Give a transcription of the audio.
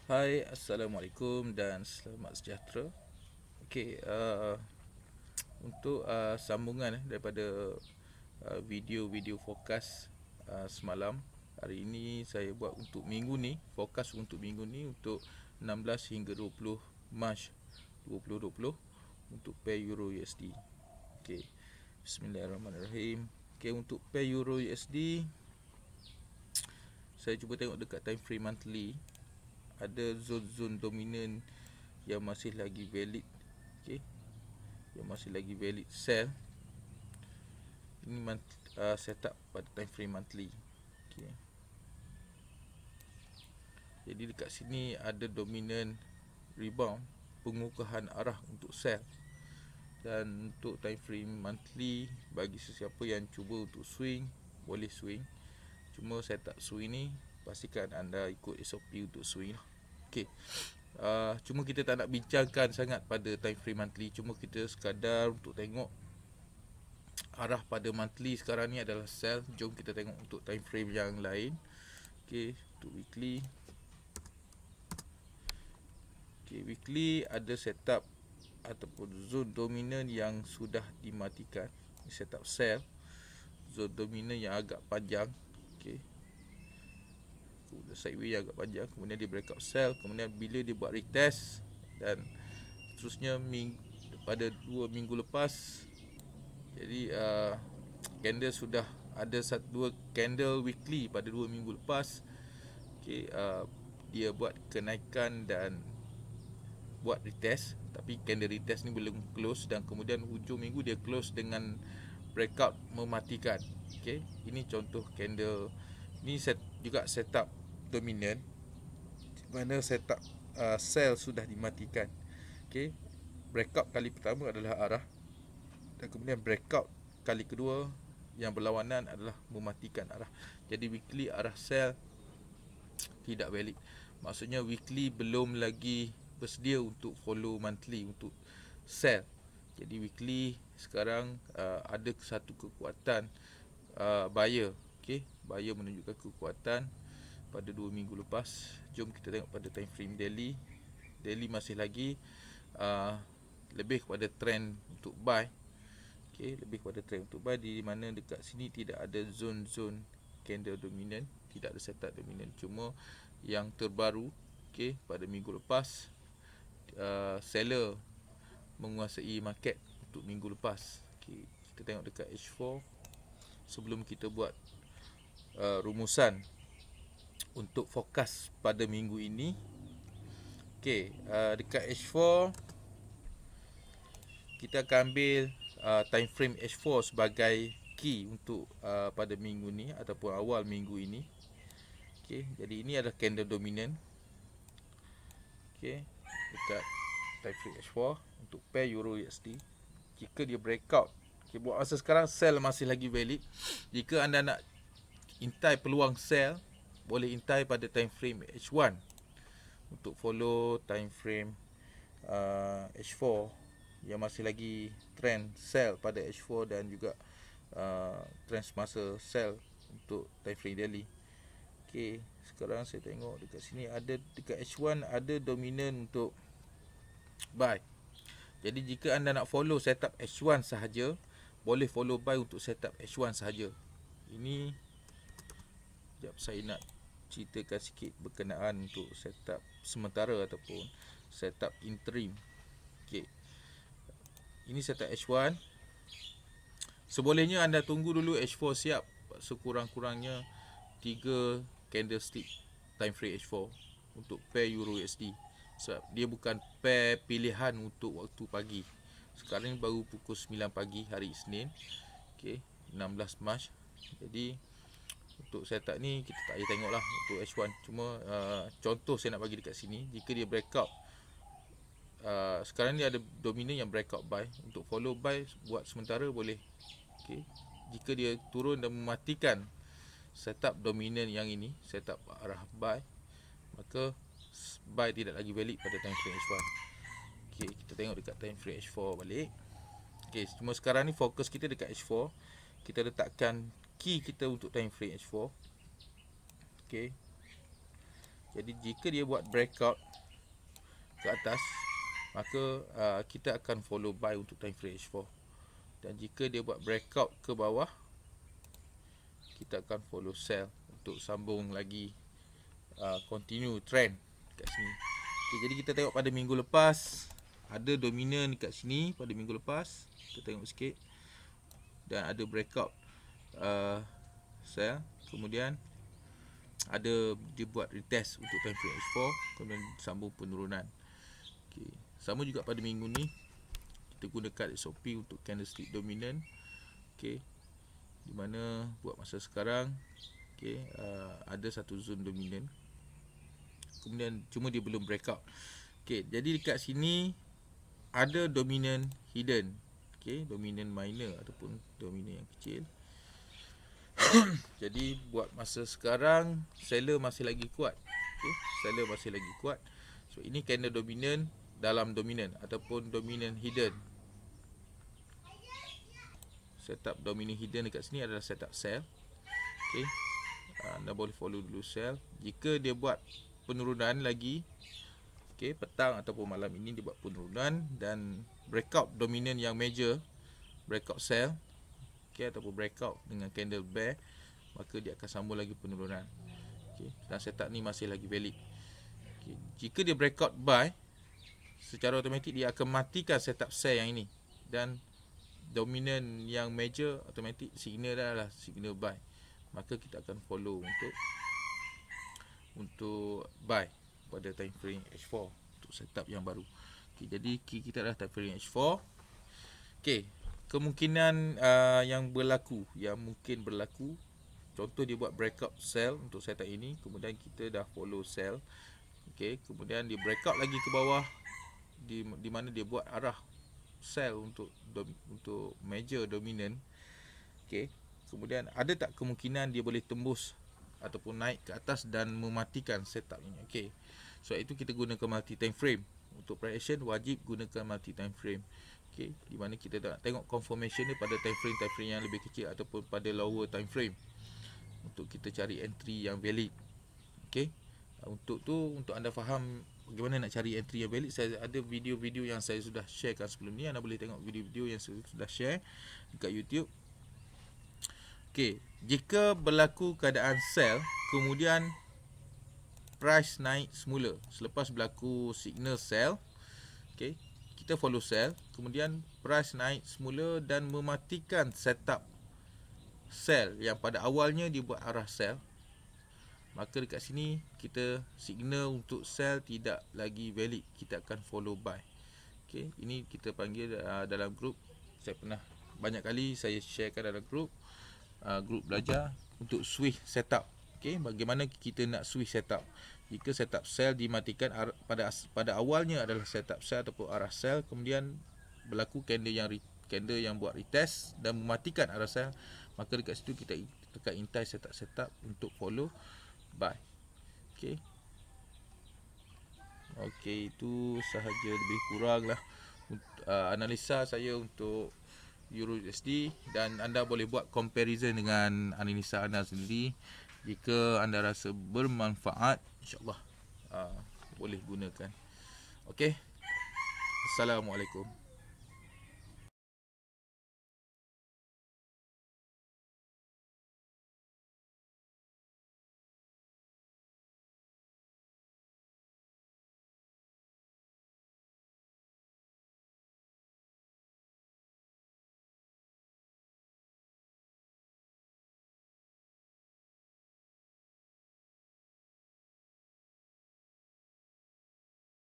Hai, Assalamualaikum dan selamat sejahtera. Okey, untuk sambungan daripada video-video fokus semalam. Hari ini saya buat untuk minggu ni, fokus untuk minggu ni untuk 16 hingga 20 Mac 2020 untuk pair Euro USD. Okey. Bismillahirrahmanirrahim. Okey, untuk pair Euro USD saya cuba tengok dekat time frame monthly. Ada zone-zone dominan yang masih lagi valid. Okey, yang masih lagi valid sell. Ini setup pada time frame monthly. Okey, jadi dekat sini ada dominan rebound, pengukuhan arah untuk sell. Dan untuk time frame monthly, bagi sesiapa yang cuba untuk swing, boleh swing. Cuma setup swing ni pastikan anda ikut SOP untuk swing lah. Okey. Cuma kita tak nak bincangkan sangat pada time frame monthly. Cuma kita sekadar untuk tengok arah pada monthly sekarang ni adalah sell. Jom kita tengok untuk time frame yang lain. Okey, untuk weekly. Okey, weekly ada setup ataupun zone dominan yang sudah dimatikan. Ini setup sell. Zone dominan yang agak panjang. Okey, sideways yang agak panjang, kemudian dia breakout sell, kemudian bila dia buat retest dan seterusnya pada 2 minggu lepas. Jadi candle sudah ada 2 candle weekly pada 2 minggu lepas. Okey, dia buat kenaikan dan buat retest, tapi candle retest ni belum close dan kemudian hujung minggu dia close dengan breakout mematikan. Okey, ini contoh candle. Ini juga setup dominan mana setup sell sudah dimatikan. Okey, breakout kali pertama adalah arah dan kemudian breakout kali kedua yang berlawanan adalah mematikan arah. Jadi weekly arah sell tidak valid. Maksudnya weekly belum lagi bersedia untuk follow monthly untuk sell. Jadi weekly sekarang ada satu kekuatan buyer. Okey, buyer menunjukkan kekuatan pada 2 minggu lepas. Jom kita tengok pada time frame daily. Daily masih lagi lebih kepada trend untuk buy. Okey, lebih kepada trend untuk buy, di mana dekat sini tidak ada zone-zone candle dominan, tidak ada setup dominan. Cuma yang terbaru, okey, pada minggu lepas seller menguasai market untuk minggu lepas. Okey, kita tengok dekat H4 sebelum kita buat rumusan untuk fokus pada minggu ini. Okey, dekat H4 kita akan ambil time frame H4 sebagai key untuk pada minggu ni ataupun awal minggu ini. Okey, jadi ini adalah candle dominan. Okey, dekat time frame H4 untuk pair Euro USD. Jika dia breakout, okay, buat masa sekarang sell masih lagi valid. Jika anda nak intai peluang sell, boleh intai pada time frame H1 untuk follow time frame H4 yang masih lagi trend sell pada H4 dan juga trend semasa sell untuk time frame daily. Okey, sekarang saya tengok dekat sini ada dekat H1 ada dominan untuk buy. Jadi jika anda nak follow setup H1 sahaja, boleh follow buy untuk setup H1 sahaja. Ini sekejap saya nak ceritakan sikit berkenaan untuk setup sementara ataupun setup interim. Okey, ini setup H1. Sebolehnya anda tunggu dulu H4 siap, sekurang-kurangnya 3 candlestick time frame H4 untuk pair Euro USD. Sebab dia bukan pair pilihan untuk waktu pagi. Sekarang ni baru pukul 9 pagi hari Isnin. Okey, 16 Mac. Jadi untuk setup ni kita tak payah tengok lah untuk H1. Cuma contoh saya nak bagi dekat sini. Jika dia breakout, sekarang ni ada dominan yang breakout buy. Untuk follow buy buat sementara boleh. Okey, jika dia turun dan mematikan setup dominan yang ini, setup arah buy, maka buy tidak lagi valid pada time frame H1. Okey, kita tengok dekat time frame H4 balik. Okey, cuma sekarang ni fokus kita dekat H4. Kita letakkan key kita untuk time frame H4. Okey, Jadi jika dia buat breakout ke atas, maka kita akan follow buy untuk time frame H4. Dan jika dia buat breakout ke bawah, kita akan follow sell untuk sambung lagi continue trend kat sini. Okay, jadi kita tengok pada minggu lepas ada dominan dekat sini pada minggu lepas. Kita tengok sikit. Dan ada breakout sell. Kemudian ada dia buat retest untuk time frame H4, kemudian sambung penurunan. Okay. Sama juga pada minggu ni kita guna kad SOP untuk candlestick dominant. Okay. Di mana buat masa sekarang, okay, ada satu zone dominant. Kemudian cuma dia belum breakout. Okay, jadi dekat sini ada dominant hidden. Okay, dominant minor ataupun dominant yang kecil. Jadi buat masa sekarang seller masih lagi kuat. Okay, seller masih lagi kuat. So ini candle dominant dalam dominant ataupun dominant hidden. Setup dominant hidden dekat sini adalah setup sell. Okay, anda boleh follow dulu sell. Jika dia buat penurunan lagi, okay, petang ataupun malam ini dia buat penurunan dan breakout dominant yang major, breakout sell, okay, ataupun breakout dengan candle bear, maka dia akan sambung lagi penurunan. Okay, dan setup ni masih lagi valid. Okay, jika dia breakout buy, secara automatik dia akan matikan setup sell yang ini, dan dominant yang major automatik signal adalah signal buy, maka kita akan follow untuk buy pada time frame H4 untuk setup yang baru. Okay, jadi key kita adalah time frame H4. Okay, kemungkinan yang mungkin berlaku, contoh dia buat breakout sell untuk setup ini, kemudian kita dah follow sell. Okay, kemudian dia breakout lagi ke bawah di mana dia buat arah sell untuk major dominant. Okay, kemudian ada tak kemungkinan dia boleh tembus ataupun naik ke atas dan mematikan setup ini. Okay, so itu kita gunakan multi time frame. Untuk price action wajib gunakan multi time frame. Okay, di mana kita nak tengok confirmation ni pada time frame yang lebih kecil ataupun pada lower time frame untuk kita cari entry yang valid. Okay, untuk anda faham bagaimana nak cari entry yang valid, saya ada video-video yang saya sudah sharekan sebelum ni. Anda boleh tengok video-video yang saya sudah share dekat YouTube. Okay, jika berlaku keadaan sell, kemudian price naik semula selepas berlaku signal sell, okay, kita follow sell, kemudian price naik semula dan mematikan setup sell yang pada awalnya dibuat arah sell, maka dekat sini kita signal untuk sell tidak lagi valid, kita akan follow buy. Okay, ini kita panggil dalam group, saya pernah banyak kali saya sharekan dalam group belajar untuk switch setup. Okay, bagaimana kita nak switch setup jika setup sell dimatikan pada awalnya adalah setup sell ataupun arah sell, kemudian berlaku candle yang buat retest dan mematikan arah sell, maka dekat situ kita akan intai setup untuk follow buy. Okay, itu sahaja lebih kurang lah analisa saya untuk Euro USD, dan anda boleh buat comparison dengan analisa anda sendiri. Jika anda rasa bermanfaat, insyaAllah boleh gunakan. Okay, Assalamualaikum.